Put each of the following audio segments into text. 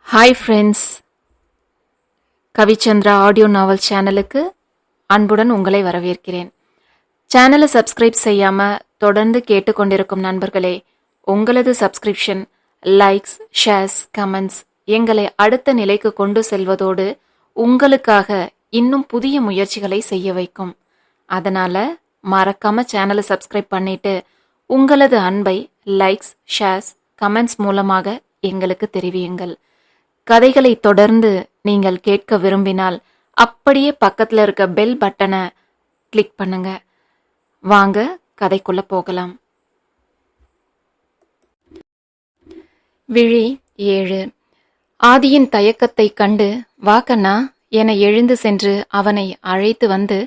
Hi friends, Kavichandra audio நாவல் சேனலுக்கு அன்புடன் உங்களை வரவேற்கிறேன். சேனலை சப்ஸ்கிரைப் செய்யாமல் தொடர்ந்து கேட்டுக்கொண்டிருக்கும் நண்பர்களே, உங்களது சப்ஸ்கிரிப்ஷன், லைக்ஸ், ஷேர்ஸ், கமெண்ட்ஸ் எங்களை அடுத்த நிலைக்கு கொண்டு செல்வதோடு உங்களுக்காக இன்னும் புதிய முயற்சிகளை செய்ய வைக்கும். அதனால் மறக்காமல் சேனலை சப்ஸ்கிரைப் பண்ணிவிட்டு உங்களது அன்பை லைக்ஸ், ஷேர்ஸ், கமெண்ட்ஸ் மூலமாக எங்களுக்கு தெரிவியுங்கள். கதைகளை தொடர்ந்து நீங்கள் கேட்க விரும்பினால் அப்படியே பக்கத்தில் இருக்க பெல் பட்டனை கிளிக் பண்ணுங்க. வாங்க கதைக்குள்ள போகலாம். விழி 7. ஆதியின் தயக்கத்தை கண்டு வாக்கண்ணா என எழுந்து சென்று அவனை அழைத்து வந்து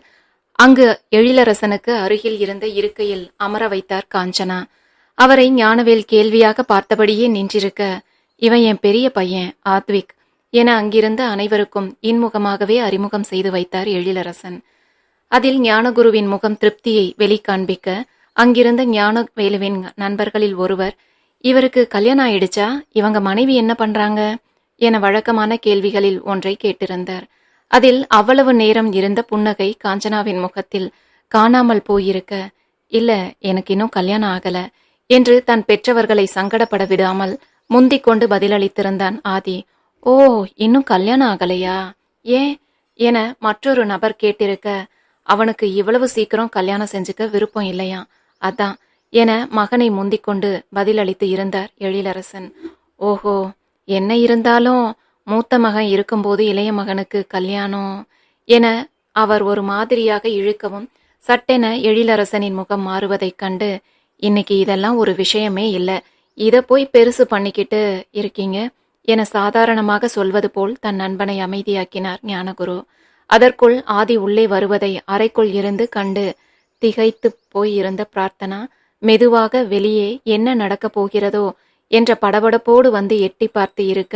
அங்கு எழிலரசனுக்கு அருகில் இருந்த இருக்கையில் அமர வைத்தார் காஞ்சனா. அவரை ஞானவேல் கேள்வியாக பார்த்தபடியே நின்றிருக்க, இவன் என் பெரிய பையன் ஆத்விக் என அங்கிருந்த அனைவருக்கும் இன்முகமாகவே அறிமுகம் செய்து வைத்தார் எழிலரசன். அதில் ஞானகுருவின் முகம் திருப்தியை வெளிக்காண்பிக்க, அங்கிருந்த ஞானவேலுவின் நண்பர்களில் ஒருவர், இவருக்கு கல்யாணம் ஆயிடுச்சா, இவங்க மனைவி என்ன பண்றாங்க என வழக்கமான கேள்விகளில் ஒன்றை கேட்டிருந்தார். அதில் அவ்வளவு நேரம் இருந்த புன்னகை காஞ்சனாவின் முகத்தில் காணாமல் போயிருக்க, இல்ல எனக்கு இன்னும் கல்யாணம் ஆகல என்று தன் பெற்றவர்களை சங்கடப்பட விடாமல் முந்திக் கொண்டு பதிலளித்திருந்தான் ஆதி. ஓ, இன்னும் கல்யாணம் ஆகலையா, ஏன் என மற்றொரு நபர் கேட்டிருக்க, அவனுக்கு இவ்வளவு சீக்கிரம் கல்யாணம் செஞ்சுக்க விருப்பம் இல்லையா, அதான் என மகனை முந்திக் கொண்டு பதிலளித்து இருந்தார் எழிலரசன். ஓஹோ, என்ன இருந்தாலும் மூத்த மகன் இருக்கும்போது இளைய மகனுக்கு கல்யாணம் என அவர் ஒரு மாதிரியாக இழுக்கவும், சட்டென எழிலரசனின் முகம் மாறுவதைக் கண்டு, இன்னைக்கு இதெல்லாம் ஒரு விஷயமே இல்லை, இதை போய் பெருசு பண்ணிக்கிட்டு இருக்கீங்க என சாதாரணமாக சொல்வது போல் தன் நண்பனை அமைதியாக்கினார் ஞானகுரு. அதற்குள் ஆதி உள்ளே வருவதை அறைக்குள் இருந்து கண்டு திகைத்து போய் இருந்த பிரார்த்தனா மெதுவாக வெளியே என்ன நடக்கப் போகிறதோ என்ற படபடப்போடு வந்து எட்டி பார்த்து இருக்க,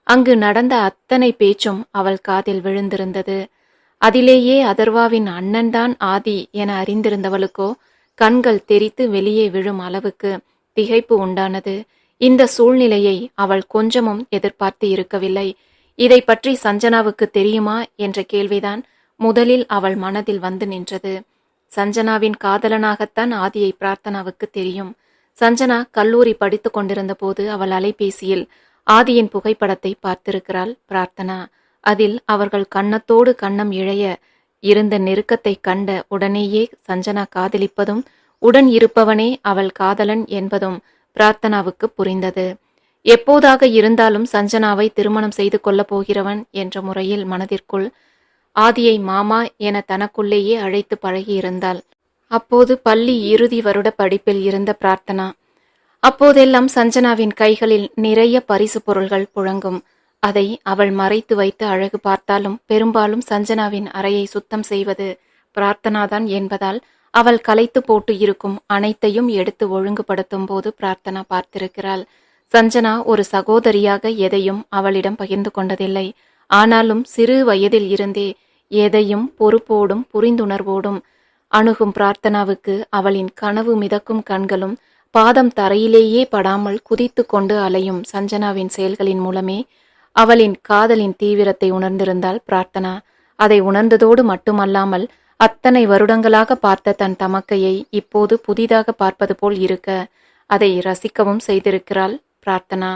அங்கு நடந்த அத்தனை பேச்சும் அவள் காதில் விழுந்திருந்தது. அதிலேயே அதர்வாவின் அண்ணன்தான் ஆதி என அறிந்திருந்தவளுக்கோ கண்கள் தெரித்து வெளியே விழும் அளவுக்கு திகைப்பு உண்டானது. இந்த சூழ்நிலையை அவள் கொஞ்சமும் எதிர்பார்த்து இருக்கவில்லை. இதை பற்றி சஞ்சனாவுக்கு தெரியுமா என்ற கேள்விதான் முதலில் அவள் மனதில் வந்து நின்றது. சஞ்சனாவின் காதலனாகத்தான் ஆதியை பிரார்த்தனாவுக்கு தெரியும். சஞ்சனா கல்லூரி படித்து கொண்டிருந்த போது அவள் அலைபேசியில் ஆதியின் புகைப்படத்தை பார்த்திருக்கிறாள் பிரார்த்தனா. அதில் அவர்கள் கன்னத்தோடு கன்னம் இழைய இருந்த நெருக்கத்தை கண்ட உடனேயே சஞ்சனா காதலிப்பதும் உடன் இருப்பவனே அவள் காதலன் என்பதும் பிரார்த்தனாவுக்கு புரிந்தது. எப்போதாக இருந்தாலும் சஞ்சனாவை திருமணம் செய்து கொள்ளப் போகிறவன் என்ற முறையில் மனதிற்குள் ஆதியை மாமா என தனக்குள்ளேயே அழைத்து பழகியிருந்தாள். அப்போது பள்ளி இறுதி வருட படிப்பில் இருந்த பிரார்த்தனா. அப்போதெல்லாம் சஞ்சனாவின் கைகளில் நிறைய பரிசு பொருள்கள் புழங்கும். அதை அவள் மறைத்து வைத்து அழகு பார்த்தாலும் பெரும்பாலும் சஞ்சனாவின் அறையை சுத்தம் செய்வது பிரார்த்தனாதான் என்பதால் அவள் கலைத்து போட்டு இருக்கும் அனைத்தையும் எடுத்து ஒழுங்குபடுத்தும் போது பிரார்த்தனா பார்த்திருக்கிறாள். சஞ்சனா ஒரு சகோதரியாக எதையும் அவளிடம் பகிர்ந்து கொண்டதில்லை. ஆனாலும் சிறு வயதில் இருந்தே எதையும் பொறுப்போடும் புரிந்துணர்வோடும் அணுகும் பிரார்த்தனாவுக்கு அவளின் கனவு மிதக்கும் கண்களும் பாதம் தரையிலேயே படாமல் குதித்து கொண்டு அலையும் சஞ்சனாவின் செயல்களின் மூலமே அவளின் காதலின் தீவிரத்தை உணர்ந்திருந்தாள் பிரார்த்தனா. அதை உணர்ந்ததோடு மட்டுமல்லாமல் அத்தனை வருடங்களாக பார்த்த தன் தமக்கையை இப்போது புதிதாக பார்ப்பது போல் இருக்க அதை ரசிக்கவும் செய்திருக்கிறாள் பிரார்த்தனா.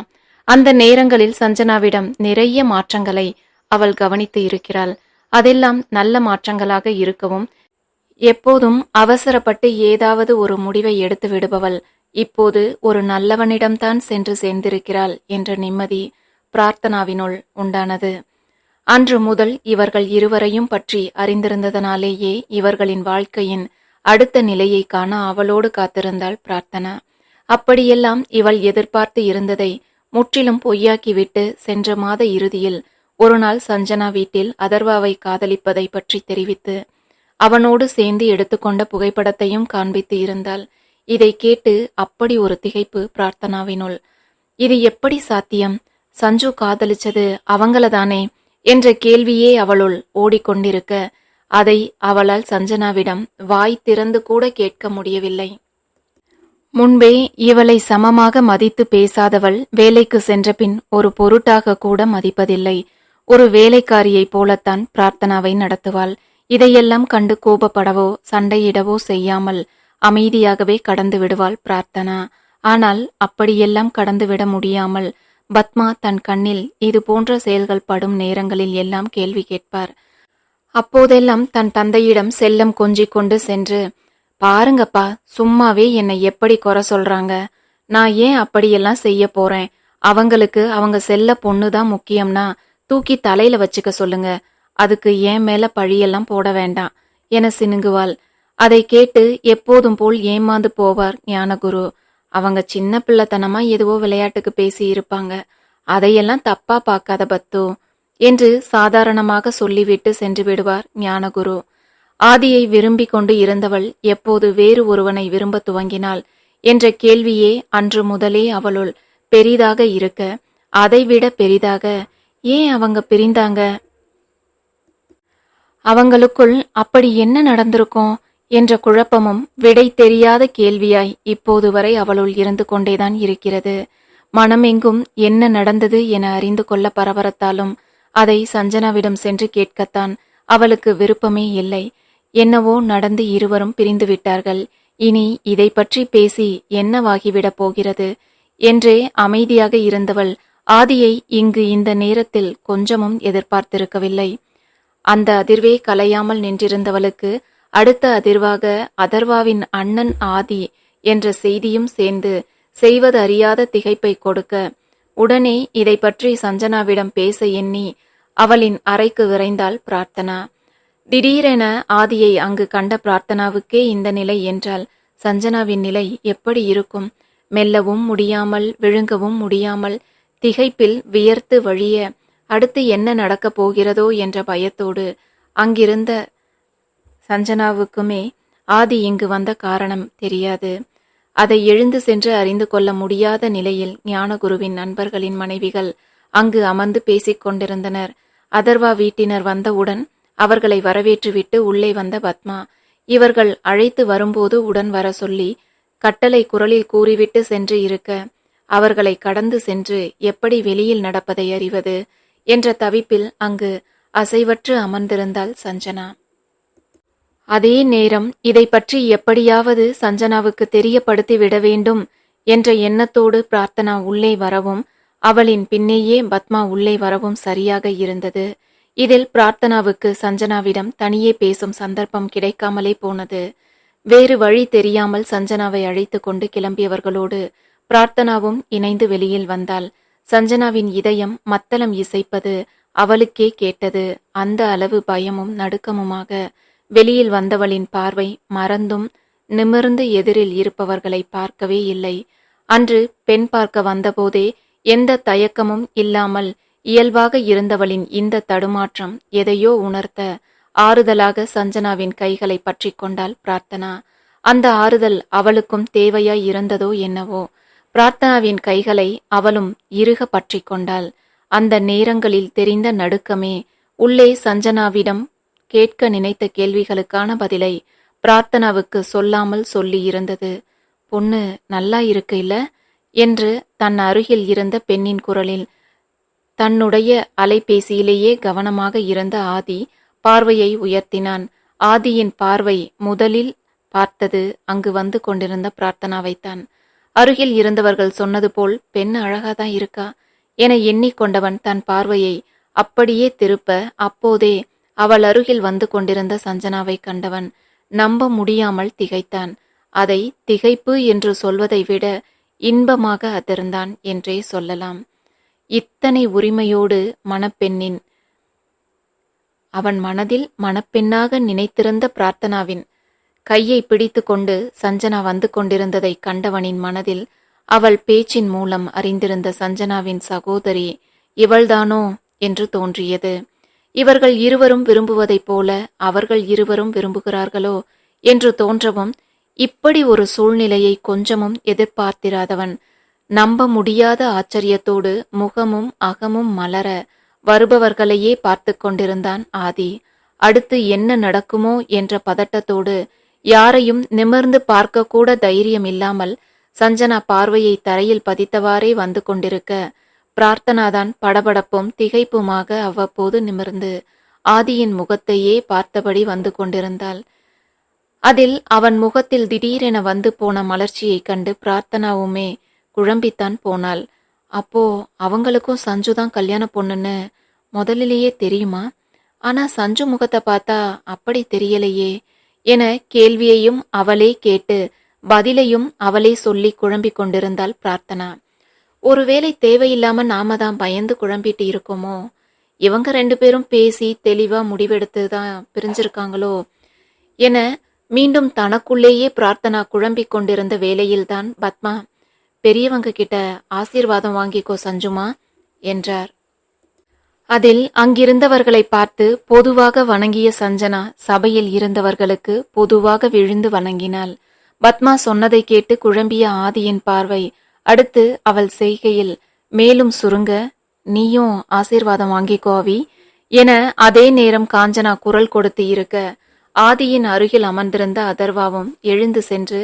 அந்த நேரங்களில் சஞ்சனாவிடம் நிறைய மாற்றங்களை அவள் கவனித்து இருக்கிறாள். அதெல்லாம் நல்ல மாற்றங்களாக இருக்கவும், எப்போதும் அவசரப்பட்டு ஏதாவது ஒரு முடிவை எடுத்து விடுபவள் இப்போது ஒரு நல்லவனிடம்தான் சென்று சேர்ந்திருக்கிறாள் என்ற நிம்மதி பிரார்த்தனாவினுள் உண்டானது. அன்று முதல் இவர்கள் இருவரையும் பற்றி அறிந்திருந்ததனாலேயே இவர்களின் வாழ்க்கையின் அடுத்த நிலையை காண அவளோடு காத்திருந்தாள் பிரார்த்தனா. அப்படியெல்லாம் இவள் எதிர்பார்த்து இருந்ததை முற்றிலும் பொய்யாக்கிவிட்டு சென்ற மாத இறுதியில் ஒரு நாள் சஞ்சனா வீட்டில் அதர்வாவை காதலிப்பதை பற்றி தெரிவித்து அவனோடு சேர்ந்து எடுத்துக்கொண்ட புகைப்படத்தையும் காண்பித்து இருந்தாள். இதை கேட்டு அப்படி ஒரு திகைப்பு பிரார்த்தனாவினுள். இது எப்படி சாத்தியம்? சஞ்சு காதலிச்சது அவங்களதானே என்ற கேள்வியே அவளுள் ஓடிக்கொண்டிருக்க, அதை அவளால் சஞ்சனாவிடம் வாய் திறந்து கூட கேட்க முடியவில்லை. முன்பே இவளை சமமாக மதித்து பேசாதவள் வேலைக்கு சென்றபின் ஒரு பொருட்டாக கூட மதிப்பதில்லை. ஒரு வேலைக்காரியைப் போலத்தான் பிரார்த்தனாவை நடத்துவாள். இதையெல்லாம் கண்டு கோபப்படவோ சண்டையிடவோ செய்யாமல் அமைதியாகவே கடந்து விடுவாள் பிரார்த்தனா. ஆனால் அப்படியெல்லாம் கடந்துவிட முடியாமல் பத்மா தன் கண்ணில் இது போன்ற செயல்கள் படும் நேரங்களில் எல்லாம் கேள்வி கேட்பார். அப்போதெல்லாம் தன் தந்தையிடம் செல்லம் கொஞ்சிக் கொண்டு சென்று, பாருங்கப்பா, சும்மாவே என்னை எப்படி குறை சொல்றாங்க, நான் ஏன் அப்படியெல்லாம் செய்ய போறேன், அவங்களுக்கு அவங்க செல்ல பொண்ணுதான் முக்கியம்னா தூக்கி தலையில வச்சுக்க சொல்லுங்க, அதுக்கு ஏன் மேல பழியெல்லாம் போட வேண்டாம் என சினுங்குவாள். அதை கேட்டு எப்போதும் போல் ஏமாந்து போவார் ஞானகுரு. அவங்க சின்ன பிள்ளைத்தனமா எதுவோ விளையாட்டுக்கு பேசி இருப்பாங்க, அதையெல்லாம் தப்பா பார்க்காத பத்து என்று சாதாரணமாக சொல்லிவிட்டு சென்று விடுவார் ஞானகுரு. ஆதியை விரும்பிக் கொண்டு இருந்தவள் எப்போது வேறு ஒருவனை விரும்ப துவங்கினாள் என்ற கேள்வியே அன்று முதலே அவளுள் பெரிதாக இருக்க, அதைவிட பெரிதாக ஏன் அவங்க பிரிந்தாங்க, அவங்களுக்குள் அப்படி என்ன நடந்திருக்கும் என்ற குழப்பமும் விடை தெரியாத கேள்வியாய் இப்போது வரை அவளுள் இருந்து கொண்டேதான் இருக்கிறது. மனமெங்கும் என்ன நடந்தது என அறிந்து கொள்ள பரபரத்தாலும் அதை சஞ்சனாவிடம் சென்று கேட்கத்தான் அவளுக்கு விருப்பமே இல்லை. என்னவோ நடந்து இருவரும் பிரிந்து விட்டார்கள், இனி இதை பற்றி பேசி என்னவாகிவிடப் போகிறது என்றே அமைதியாக இருந்தவள் ஆதியை இங்கு இந்த நேரத்தில் கொஞ்சமும் எதிர்பார்த்திருக்கவில்லை. அந்த அதிர்வே கலையாமல் நின்றிருந்தவளுக்கு அடுத்த அதிர்வாக அதர்வாவின் அண்ணன் ஆதி என்ற செய்தியும் சேர்ந்து செய்வது அறியாத திகைப்பை கொடுக்க, உடனே இதை பற்றி சஞ்சனாவிடம் பேச எண்ணி அவளின் அறைக்கு விரைந்தாள் பிரார்த்தனா. திடீரென ஆதியை அங்கு கண்ட பிரார்த்தனாவுக்கே இந்த நிலை என்றால் சஞ்சனாவின் நிலை எப்படி இருக்கும்? மெல்லவும் முடியாமல் விழுங்கவும் முடியாமல் திகைப்பில் வியர்த்து வழிய அடுத்து என்ன நடக்கப் போகிறதோ என்ற பயத்தோடு அங்கிருந்த சஞ்சனாவுக்குமே ஆதி இங்கு வந்த காரணம் தெரியாது. அதை எழுந்து சென்று அறிந்து கொள்ள முடியாத நிலையில் ஞானகுருவின் நண்பர்களின் மனைவிகள் அங்கு அமர்ந்து பேசிக் கொண்டிருந்தனர். அதர்வா வீட்டினர் வந்தவுடன் அவர்களை வரவேற்றுவிட்டு உள்ளே வந்த பத்மா இவர்கள் அழைத்து வரும்போது உடன் வர சொல்லி கட்டளை குரலில் கூறிவிட்டு சென்று இருக்க, அவர்களை கடந்து சென்று எப்படி வெளியில் நடப்பதை அறிவது என்ற தவிப்பில் அங்கு அசைவற்று அமர்ந்திருந்தாள் சஞ்சனா. அதே நேரம் இதை பற்றி எப்படியாவது சஞ்சனாவுக்கு தெரியப்படுத்தி விட வேண்டும் என்ற எண்ணத்தோடு பிரார்த்தனா உள்ளே வரவும் அவளின் பின்னேயே பத்மா உள்ளே வரவும் சரியாக இருந்தது. இதில் பிரார்த்தனாவுக்கு சஞ்சனாவிடம் தனியே பேசும் சந்தர்ப்பம் கிடைக்காமலே போனது. வேறு வழி தெரியாமல் சஞ்சனாவை அழைத்து கொண்டு கிளம்பியவர்களோடு பிரார்த்தனாவும் இணைந்து வெளியில் வந்தாள். சஞ்சனாவின் இதயம் மத்தளம் இசைப்பது அவளுக்கே கேட்டது. அந்த அளவு பயமும் நடுக்கமுமாக வெளியில் வந்தவளின் பார்வை மறந்தும் நிமிர்ந்து எதிரில் இருப்பவர்களை பார்க்கவே இல்லை. அன்று பெண் பார்க்க வந்தபோதே எந்த தயக்கமும் இல்லாமல் இயல்பாக இருந்தவளின் இந்த தடுமாற்றம் எதையோ உணர்த்த ஆறுதலாக சஞ்சனாவின் கைகளை பற்றி கொண்டாள் பிரார்த்தனா. அந்த ஆறுதல் அவளுக்கும் தேவையாய் இருந்ததோ என்னவோ, பிரார்த்தனாவின் கைகளை அவளும் இறுக பற்றி கொண்டாள். அந்த நேரங்களில் தெரிந்த நடுக்கமே உள்ளே சஞ்சனாவிடம் கேட்க நினைத்த கேள்விகளுக்கான பதிலை பிரார்த்தனாவுக்கு சொல்லாமல் சொல்லி இருந்தது. பொண்ணு நல்லா இருக்கு இல்ல என்று தன் அருகில் இருந்த பெண்ணின் குரலில் தன்னுடைய அலைபேசியிலேயே கவனமாக இருந்த ஆதி பார்வையை உயர்த்தினான். ஆதியின் பார்வை முதலில் பார்த்தது அங்கு வந்து கொண்டிருந்த பிரார்த்தனாவைத்தான். அருகில் இருந்தவர்கள் சொன்னது போல் பெண் அழகாதான் இருக்கா என எண்ணிக்கொண்டவன் தன் பார்வையை அப்படியே திருப்ப, அப்போதே அவள் அருகில் வந்து கொண்டிருந்த சஞ்சனாவை கண்டவன் நம்ப முடியாமல் திகைத்தான். அதை திகைப்பு என்று சொல்வதை விட இன்பமாக அதிர்ந்தான் என்றே சொல்லலாம். இத்தனை உரிமையோடு மணப்பெண்ணின் அவன் மனதில் மணப்பெண்ணாக நினைத்திருந்த பிரார்த்தனாவின் கையை பிடித்து கொண்டு சஞ்சனா வந்து கொண்டிருந்ததை கண்டவனின் மனதில் அவள் பேச்சின் மூலம் அறிந்திருந்த சஞ்சனாவின் சகோதரி இவள்தானோ என்று தோன்றியது. இவர்கள் இருவரும் விரும்புவதைப் போல அவர்கள் இருவரும் விரும்புகிறார்களோ என்று தோன்றவும், இப்படி ஒரு சூழ்நிலையை கொஞ்சமும் எதிர்பார்த்திராதவன் நம்ப முடியாத ஆச்சரியத்தோடு முகமும் அகமும் மலர வருபவர்களையே பார்த்து கொண்டிருந்தான் ஆதி. அடுத்து என்ன நடக்குமோ என்ற பதட்டத்தோடு யாரையும் நிமிர்ந்து பார்க்க கூட தைரியம் இல்லாமல் சஞ்சனா பார்வையை தரையில் பதித்தவாறே வந்து கொண்டிருக்க, பிரார்த்தனாதான் படபடப்பும் திகைப்புமாக அவ்வப்போது நிமிர்ந்து ஆதியின் முகத்தையே பார்த்தபடி வந்து கொண்டிருந்தாள். அதில் அவன் முகத்தில் திடீரென வந்து போன மலர்ச்சியைக் கண்டு பிரார்த்தனாவுமே குழம்பித்தான் போனாள். அப்போ அவங்களுக்கும் சஞ்சுதான் கல்யாண பொண்ணுன்னு முதலிலேயே தெரியுமா? ஆனா சஞ்சு முகத்தை பார்த்தா அப்படி தெரியலையே என கேள்வியையும் அவளே கேட்டு பதிலையும் அவளே சொல்லி குழம்பிக் கொண்டிருந்தாள் பிரார்த்தனா. ஒருவேளை தேவையில்லாம நாம தான் பயந்து குழம்பிட்டு இருக்கோமோ? இவங்க 2 பேரும் பேசி தெளிவா முடிவெடுத்து தான் பிரிஞ்சிருக்காங்களோ என மீண்டும் தனக்குள்ளேயே பிரார்த்தனா குழம்பிக் கொண்டிருந்த வேளையில்தான் பத்மா, பெரியவங்க கிட்ட ஆசீர்வாதம் வாங்கிக்கோ சஞ்சுமா என்றார். அதில் அங்கிருந்தவர்களை பார்த்து பொதுவாக வணங்கிய சஞ்சனா சபையில் இருந்தவர்களுக்கு பொதுவாக விழுந்து வணங்கினாள். பத்மா சொன்னதை கேட்டு குழம்பிய ஆதியின் பார்வை அடுத்து அவள் செய்கையில் மேலும் சுருங்க, நீயும் ஆசீர்வாதம் வாங்கிக்கோ அவி என அதே நேரம் காஞ்சனா குரல் கொடுத்து இருக்க, ஆதியின் அருகில் அமர்ந்திருந்த அதர்வாவும் எழுந்து சென்று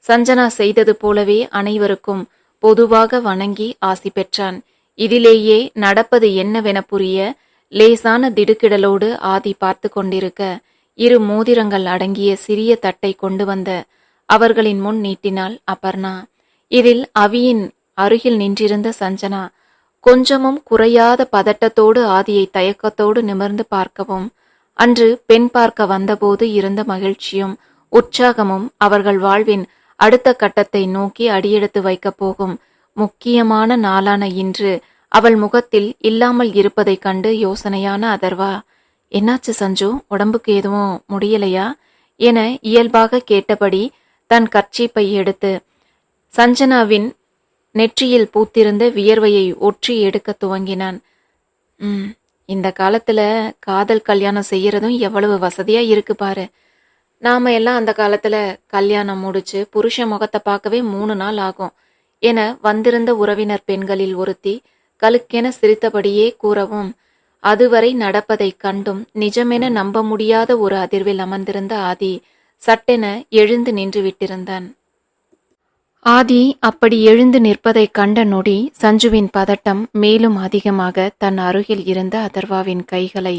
சஞ்சனா செய்தது போலவே அனைவருக்கும் பொதுவாக வணங்கி ஆசி பெற்றான். இதிலேயே நடப்பது என்னவென புரிய லேசான திடுக்கிடலோடு ஆதி பார்த்து கொண்டிருக்க, 2 மோதிரங்கள் அடங்கிய சிறிய தட்டை கொண்டு வந்த அவர்களின் முன் நீட்டினாள் அபர்ணா. இதில் அவியின் அருகில் நின்றிருந்த சஞ்சனா கொஞ்சமும் குறையாத பதட்டத்தோடு ஆதியை தயக்கத்தோடு நிமிர்ந்து பார்க்கவும், அன்று பெண் பார்க்க வந்தபோது இருந்த மகிழ்ச்சியும் உற்சாகமும் அவர்கள் வாழ்வின் அடுத்த கட்டத்தை நோக்கி அடியெடுத்து வைக்கப் போகும் முக்கியமான நாளான இன்று அவள் முகத்தில் இல்லாமல் இருப்பதைக் கண்டு யோசனையான அதர்வா, என்னாச்சு சஞ்சு, உடம்புக்கு எதுவும் முடியலையா என இயல்பாக கேட்டபடி தன் கர்ச்சீப்பை எடுத்து சஞ்சனாவின் நெற்றியில் பூத்திருந்த வியர்வையை ஒற்றி எடுக்க துவங்கினான். இந்த காலத்துல காதல் கல்யாணம் செய்யறதும் எவ்வளவு வசதியா இருக்கு பாரு. நாம எல்லாம் அந்த காலத்துல கல்யாணம் முடிச்சு புருஷ முகத்தை பார்க்கவே 3 நாள் ஆகும் என வந்திருந்த உறவினர் பெண்களில் ஒருத்தி கலுக்கென சிரித்தபடியே கூறவும், அதுவரை நடப்பதைக் கண்டும் நிஜமென நம்ப முடியாத ஒரு அதிர்வில் அமர்ந்திருந்த ஆதி சட்டென எழுந்து நின்று விட்டிருந்தான். ஆதி அப்படி எழுந்து நிற்பதைக் கண்ட நொடி சஞ்சுவின் பதட்டம் மேலும் அதிகமாக தன் அருகில் இருந்த அதர்வாவின் கைகளை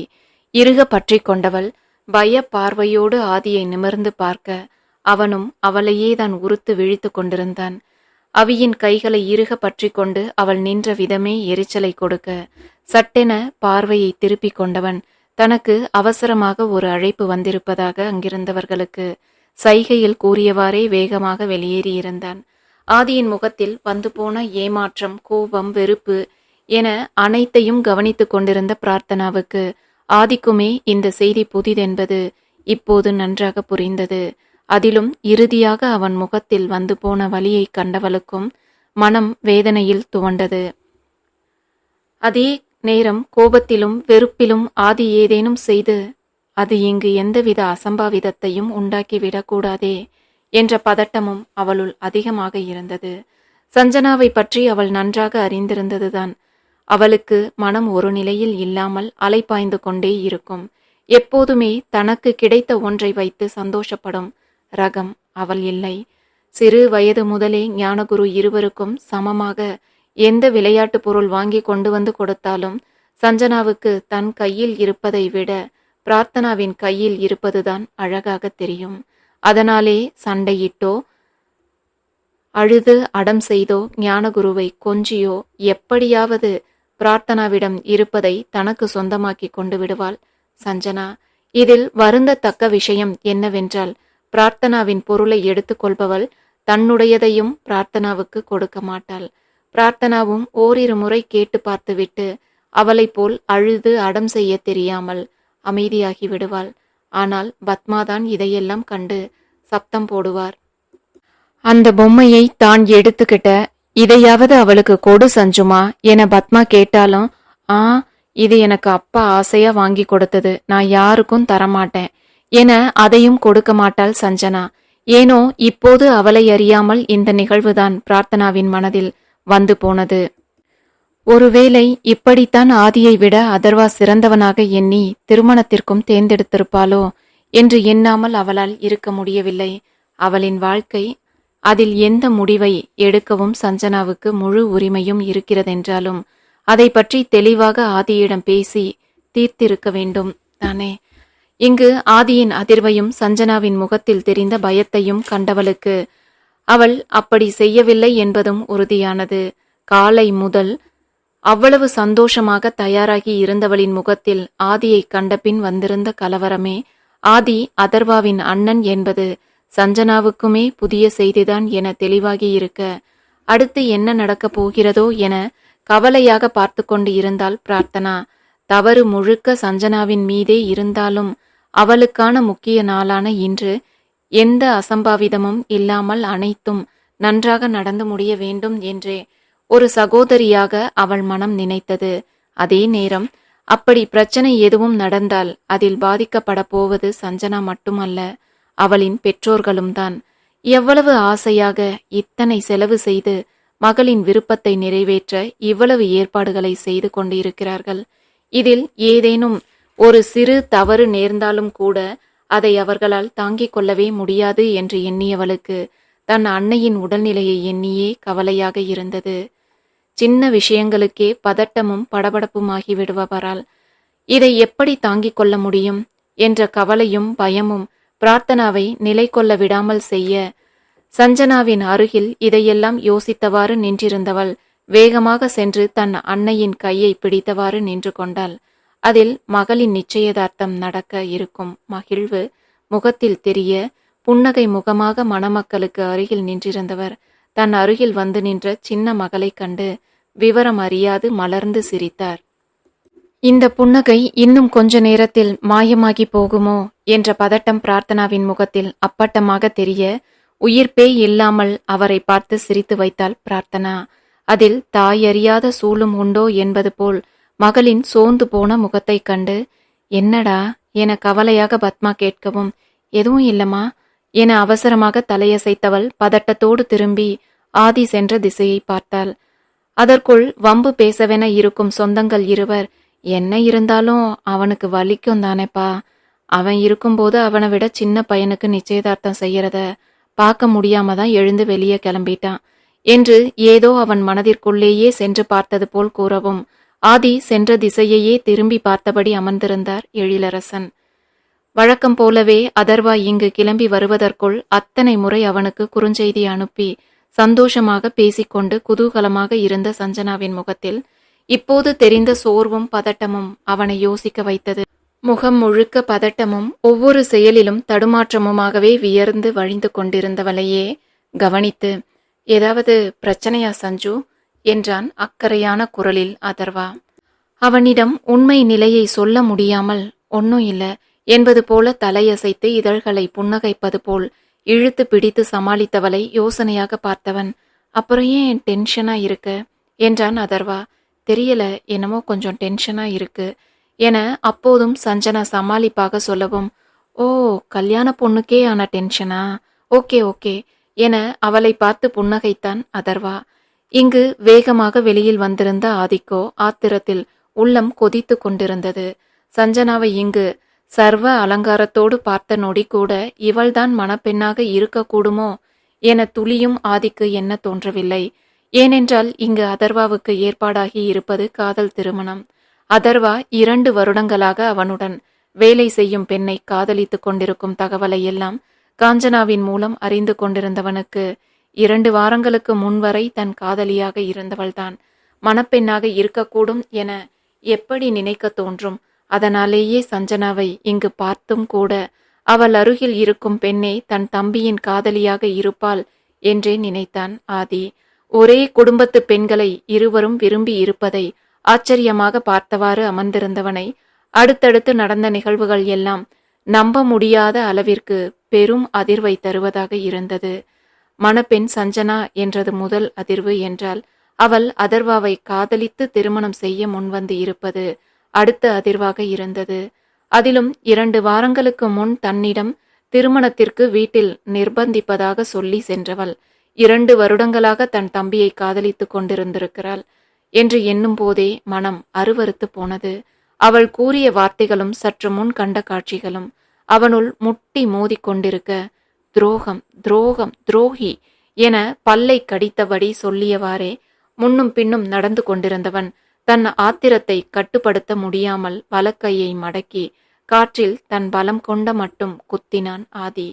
இறுக பற்றி கொண்டவள் பய பார்வையோடு ஆதியை நிமிர்ந்து பார்க்க, அவனும் அவளையே தான் உறுத்து விழித்து கொண்டிருந்தான். அவியின் கைகளை இறுக பற்றி கொண்டு அவள் நின்ற விதமே எரிச்சலை கொடுக்க, சட்டென பார்வையை திருப்பிக் கொண்டவன் தனக்கு அவசரமாக ஒரு அழைப்பு வந்திருப்பதாக அங்கிருந்தவர்களுக்கு சைகையில் கூறியவாறே வேகமாக வெளியேறியிருந்தான். ஆதியின் முகத்தில் வந்து போன ஏமாற்றம், கோபம், வெறுப்பு என அனைத்தையும் கவனித்துக் கொண்டிருந்த பிரார்த்தனாவுக்கு ஆதிக்குமே இந்த செய்தி புதிதென்பது இப்போது நன்றாக புரிந்தது. அதிலும் இறுதியாக அவன் முகத்தில் வந்து போன வலியை கண்டவளுக்கும் மனம் வேதனையில் துவண்டது. அதே நேரம் கோபத்திலும் வெறுப்பிலும் ஆதி ஏதேனும் செய்து அது இங்கு எந்தவித அசம்பாவிதத்தையும் உண்டாக்கிவிடக்கூடாதே என்ற பதட்டமும் அவளுள் அதிகமாக இருந்தது. சஞ்சனாவை பற்றி அவள் நன்றாக அறிந்திருந்ததுதான். அவளுக்கு மனம் ஒரு நிலையில் இல்லாமல் அலைபாய்ந்து கொண்டே இருக்கும். எப்போதுமே தனக்கு கிடைத்த ஒன்றை வைத்து சந்தோஷப்படும் ரகம் அவள் இல்லை. சிறு வயது முதலே ஞானகுரு இருவருக்கும் சமமாக எந்த விளையாட்டு பொருள் வாங்கி கொண்டு வந்து கொடுத்தாலும் சஞ்சனாவுக்கு தன் கையில் இருப்பதை விட பிரார்த்தனாவின் கையில் இருப்பதுதான் அழகாக தெரியும். அதனாலே சண்டையிட்டோ அழுது அடம் செய்தோ ஞானகுருவை கொஞ்சியோ எப்படியாவது பிரார்த்தனாவிடம் இருப்பதை தனக்கு சொந்தமாக்கி கொண்டு விடுவாள் சஞ்சனா. இதில் வருந்தத்தக்க விஷயம் என்னவென்றால், பிரார்த்தனாவின் பொருளை எடுத்துக்கொள்பவள் தன்னுடையதையும் பிரார்த்தனாவுக்கு கொடுக்க மாட்டாள். பிரார்த்தனாவும் ஓரிரு முறை கேட்டு பார்த்துவிட்டு அவளை போல் அழுது அடம் செய்ய தெரியாமல் அமைதியாகி விடுவாள். ஆனால் பத்மாதான் இதையெல்லாம் கண்டு சப்தம் போடுவார். அந்த பொம்மையை தான் எடுத்துக்கிட்ட, இதையாவது அவளுக்கு கொடு சஞ்சுமா என பத்மா கேட்டாலும், இது எனக்கு அப்பா ஆசையா வாங்கி கொடுத்தது, நான் யாருக்கும் தரமாட்டேன் என அதையும் கொடுக்க மாட்டாள் சஞ்சனா. ஏனோ இப்போது அவளை அறியாமல் இந்த நிகழ்வுதான் பிரார்த்தனாவின் மனதில் வந்து போனது. ஒருவேளை இப்படித்தான் ஆதியை விட அதர்வா சிறந்தவனாக எண்ணி திருமணத்திற்கும் தேர்ந்தெடுத்திருப்பாளோ என்று எண்ணாமல் அவளால் இருக்க முடியவில்லை. அவளின் வாழ்க்கை அதில் எந்த முடிவை எடுக்கவும் சஞ்சனாவுக்கு முழு உரிமையும் இருக்கிறதென்றாலும் அதை பற்றி தெளிவாக ஆதியிடம் பேசி தீர்த்திருக்க வேண்டும் தானே. இங்கு ஆதியின் அதிர்வையும் சஞ்சனாவின் முகத்தில் தெரிந்த பயத்தையும் கண்டவளுக்கு அவள் அப்படி செய்யவில்லை என்பதும் உறுதியானது. காலை முதல் அவ்வளவு சந்தோஷமாக தயாராகி இருந்தவளின் முகத்தில் ஆதியை கண்டபின் வந்திருந்த கலவரமே ஆதி அதர்வாவின் அண்ணன் என்பது சஞ்சனாவுக்குமே புதிய செய்திதான் என தெளிவாகி இருக்க, அடுத்து என்ன நடக்கப் போகிறதோ என கவலையாக பார்த்து கொண்டு இருந்தாள் பிரார்த்தனா. தவறு முழுக்க சஞ்சனாவின் மீதே இருந்தாலும் அவளுக்கான முக்கிய நாளான இன்று எந்த அசம்பாவிதமும் இல்லாமல் அனைத்தும் நன்றாக நடந்து முடிய வேண்டும் என்றே ஒரு சகோதரியாக அவள் மனம் நினைத்தது. அதே நேரம் அப்படி பிரச்சனை எதுவும் நடந்தால் அதில் பாதிக்கப்பட போவது சஞ்சனா மட்டுமல்ல, அவளின் பெற்றோர்களும் தான். எவ்வளவு ஆசையாக இத்தனை செலவு செய்து மகளின் விருப்பத்தை நிறைவேற்ற இவ்வளவு ஏற்பாடுகளை செய்து கொண்டு இருக்கிறார்கள். இதில் ஏதேனும் ஒரு சிறு தவறு நேர்ந்தாலும் கூட அதை அவர்களால் தாங்கிக் கொள்ளவே முடியாது என்று எண்ணியவளுக்கு தன் அன்னையின் உடல்நிலையை எண்ணியே கவலையாக இருந்தது. சின்ன விஷயங்களுக்கே பதட்டமும் படபடப்புமாகி விடுபவரால் இதை எப்படி தாங்கிக் கொள்ள முடியும் என்ற கவலையும் பயமும் பிரார்த்தனாவை நிலை கொள்ள விடாமல் செய்ய, சஞ்சனாவின் அருகில் இதையெல்லாம் யோசித்தவாறு நின்றிருந்தவள் வேகமாக சென்று தன் அன்னையின் கையை பிடித்தவாறு நின்று கொண்டாள். அதில் மகளின் நிச்சயதார்த்தம் நடக்க இருக்கும் மகிழ்வு முகத்தில் தெரிய, புன்னகை முகமாக மணமக்களுக்கு அருகில் நின்றிருந்தவர் தன் அருகில் வந்து நின்ற சின்ன மகளை கண்டு விவரம் அறியாது மலர்ந்து சிரித்தார். இந்த புன்னகை இன்னும் கொஞ்ச நேரத்தில் மாயமாகி போகுமோ என்ற பதட்டம் பிரார்த்தனாவின் முகத்தில் அப்பட்டமாக தெரிய, உயிர்ப்பே இல்லாமல் அவரை பார்த்து சிரித்து வைத்தாள் பிரார்த்தனா. அதில் தாயறியாத சூழும் உண்டோ என்பது போல் மகளின் சோர்ந்து போன முகத்தை கண்டு, என்னடா என கவலையாக பத்மா கேட்கவும், எதுவும் இல்லம்மா என அவசரமாக தலையசைத்தவள் பதட்டத்தோடு திரும்பி ஆதி சென்ற திசையை பார்த்தாள். அதற்குள் வம்பு பேசவென இருக்கும் சொந்தங்கள் இருவர், என்ன இருந்தாலும் அவனுக்கு வலிக்கும் தானேப்பா, அவன் இருக்கும்போது அவனை விட சின்ன பையனுக்கு நிச்சயதார்த்தம் செய்யறத பார்க்க முடியாம தான் எழுந்து வெளியே கிளம்பிட்டான் என்று ஏதோ அவன் மனதிற்குள்ளேயே சென்று பார்த்தது போல் கூறவும், ஆதி சென்ற திசையையே திரும்பி பார்த்தபடி அமர்ந்திருந்தார் எழிலரசன். வழக்கம் போலவே அதர்வா இங்கு கிளம்பி வருவதற்குள் அத்தனை முறை அவனுக்கு குறுஞ்செய்தி அனுப்பி சந்தோஷமாக பேசிக்கொண்டு குதூகலமாக இருந்த சஞ்சனாவின் முகத்தில் இப்போது தெரிந்த சோர்வும் பதட்டமும் அவனை யோசிக்க வைத்தது. முகம் முழுக்க பதட்டமும் ஒவ்வொரு செயலிலும் தடுமாற்றமுமாகவே வியர்ந்து வழிந்து கொண்டிருந்தவளையே கவனித்து, ஏதாவது பிரச்சனையா சஞ்சு என்றான் அக்கறையான குரலில் அதர்வா. அவனிடம் உண்மை நிலையை சொல்ல முடியாமல் ஒன்னும் இல்ல என்பது போல தலையசைத்து இதழ்களை புன்னகைப்பது போல் இழுத்து பிடித்து சமாளித்தவளை யோசனையாக பார்த்தவன், அப்புறம் ஏன் டென்ஷனா இருக்க என்றான் அதர்வா. தெரியல, என்னமோ கொஞ்சம் டென்ஷனா இருக்கு என அப்போதும் சஞ்சனா சமாளிப்பாக சொல்லவும், ஓ கல்யாண பொண்ணுக்கே ஆன டென்ஷனா, ஓகே ஓகே என அவளை பார்த்து புன்னகைத்தான் அதர்வா. இங்கு வேகமாக வெளியில் வந்திருந்த ஆதிக்கோ ஆத்திரத்தில் உள்ளம் கொதித்து கொண்டிருந்தது. சஞ்சனாவை இங்கு சர்வ அலங்காரத்தோடு பார்த்த நொடி கூட இவள்தான் மணப்பெண்ணாக இருக்கக்கூடுமோ என துளியும் ஆதிக்கு என்ன தோன்றவில்லை. ஏனென்றால் இங்கு அதர்வாவுக்கு ஏற்பாடாகி இருப்பது காதல் திருமணம். அதர்வா 2 வருடங்களாக அவனுடன் வேலை செய்யும் பெண்ணை காதலித்துக் கொண்டிருக்கும் தகவலை எல்லாம் காஞ்சனாவின் மூலம் அறிந்து கொண்டிருந்தவனுக்கு 2 வாரங்களுக்கு முன்வரை தன் காதலியாக இருந்தவள்தான் மணப்பெண்ணாக இருக்கக்கூடும் என எப்படி நினைக்க தோன்றும்? அதனாலேயே சஞ்சனாவை இங்கு பார்த்தும் கூட அவள் அருகில் இருக்கும் பெண்ணே தன் தம்பியின் காதலியாக இருப்பாள் என்றே நினைத்தான் ஆதி. ஒரே குடும்பத்து பெண்களை இருவரும் விரும்பி இருப்பதை ஆச்சரியமாக பார்த்தவாறு அமர்ந்திருந்தவனை அடுத்தடுத்து நடந்த நிகழ்வுகள் எல்லாம் நம்ப முடியாத அளவிற்கு பெரும் அதிர்வை தருவதாக இருந்தது. மணப்பெண் சஞ்சனா என்றது முதல் அதிர்வு என்றால், அவள் அதர்வாவை காதலித்து திருமணம் செய்ய முன்வந்து இருப்பது அடுத்த அதிர்வாக இருந்தது. அதிலும் 2 வாரங்களுக்கு முன் தன்னிடம் திருமணத்திற்கு வீட்டில் நிர்பந்திப்பதாக சொல்லி சென்றவள் 2 வருடங்களாக தன் தம்பியை காதலித்துக் கொண்டிருந்திருக்கிறாள் என்று எண்ணும் போதே மனம் அருவருத்து போனது. அவள் கூறிய வார்த்தைகளும் சற்று முன் கண்ட காட்சிகளும் அவனுள் முட்டி மோதி கொண்டிருக்க, துரோகம் துரோகம் துரோகி என பல்லை கடித்தபடி சொல்லியவாறே முன்னும் பின்னும் நடந்து கொண்டிருந்தவன் தன் ஆத்திரத்தை கட்டுப்படுத்த முடியாமல் வலக்கையை மடக்கி காற்றில் தன் பலம் கொண்ட மட்டும் குத்தினான் ஆதி.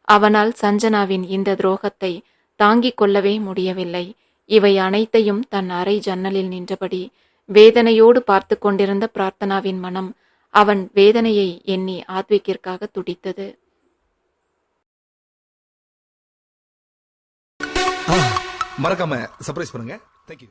அவனால் சஞ்சனாவின் இந்த துரோகத்தை தாங்கிக் கொள்ளவே முடியவில்லை. இவை அனைத்தையும் தன் அறை ஜன்னலில் நின்றபடி வேதனையோடு பார்த்து கொண்டிருந்த பிரார்த்தனாவின் மனம் அவன் வேதனையை எண்ணி ஆத்விக்கிற்காக துடித்தது. மறக்காம சர்ப்ரைஸ் பண்ணுங்க. தேங்க்யூ.